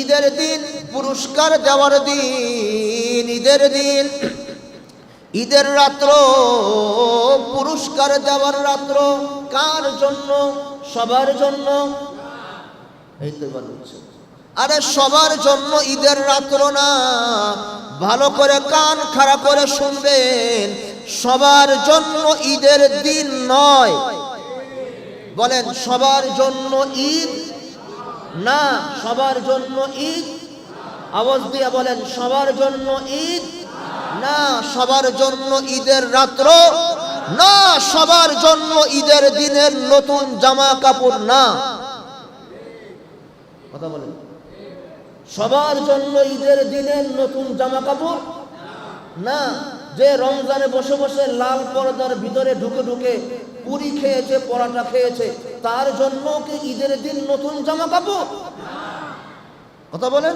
ঈদের দিন পুরস্কার দেওয়ার দিন, ঈদের দিন, ঈদের রাত্র পুরস্কার দেওয়ার রাত্র। কার জন্য? সবার জন্য। এই তো এবার হচ্ছে, আরে সবার জন্য ঈদের রাত্র না। ভালো করে কান খাড়া করে শুনবেন, সবার জন্য ঈদের দিন নয়। বলেন সবার জন্য ঈদ না, সবার জন্য ঈদ। আওয়াজ দিয়ে বলেন সবার জন্য ঈদ না, সবার জন্য ঈদের রাত্র না, সবার জন্য ঈদের দিনের নতুন জামা কাপড় না। কথা বলেন, সবার জন্য ঈদের দিনের নতুন জামা কাপড় না। যে রমজানে বসে বসে লাল পর্দার ভিতরে ঢুকে ঢুকে পুরি খেয়েছে, পরাটা খেয়েছে, তার জন্য কি ঈদের দিন নতুন জামা কাপড়? কথা বলেন।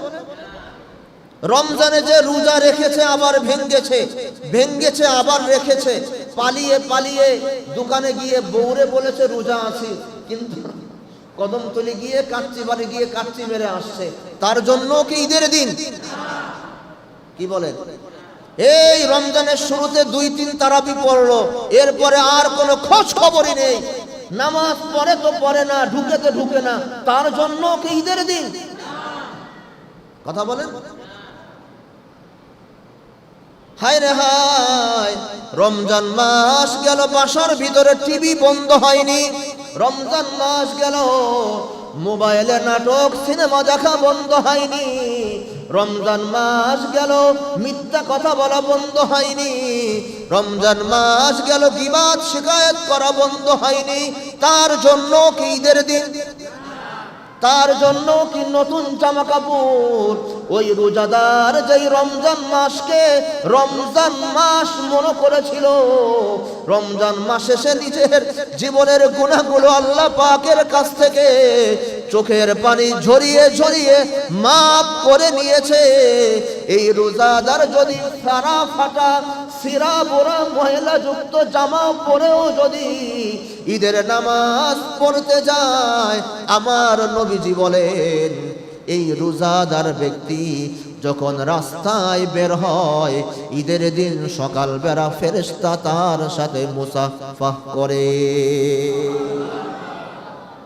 রমজানে যে রোজা রেখেছে আবার ভেঙ্গেছে, ভেঙ্গেছে আবার রেখেছে, পালিয়ে পালিয়ে দোকানে গিয়ে বউরে বলেছে রোজা আছি, কিন্তু কদমতলি গিয়ে কাচ্চি বাড়ি গিয়ে কাচ্চি মেরে আসছে, তার জন্য কি ঈদের দিন? কি বলেন? এই রমজানের শুরুতে 2-3 তারাবি পড়লো, এরপরে আর কোনো খোঁজ খবরই নেই, নামাজ পড়ে তো পড়ে না, ঢুকে তো ঢুকে না, তার জন্য কি ঈদের দিন? কথা বলেন। হায় রে হায়, রমজান মাস গেল, বাসার ভিতরে টিভি বন্ধ হয়নি। রমজান মাস গেল, মোবাইলে নাটক সিনেমা দেখা বন্ধ হয়নি। রমজান মাস গেল, মিথ্যা কথা বলা বন্ধ হয়নি। রমজান মাস গেল, গীবাত শিকায়েত করা বন্ধ হয়নি। তার জন্য কি ঈদের দিন? তার জন্য কি নতুন জামা কাপড়? ওই রোজাদার যেই রমজান মাসকে রমজান মাস মনে করেছিল, রমজান মাসে সে নিজের জীবনের গুনাহগুলো আল্লাহ পাকের কাছ থেকে চোখের পানি ঝরিয়ে ঝরিয়ে মাফ করে নিয়েছে। এই রোজাদার যদি সারা ফাটা সিরা বোরা ময়লা যুক্ত জামা পরেও যদি ঈদের নামাজ পড়তে যায়, আমার নবীজি বলেন এই রোজাদার ব্যক্তি যখন রাস্তায় বের হয়, ঈদের দিন সকালবেলা ফেরেশতা তার সাথে মুসাফাহ করে।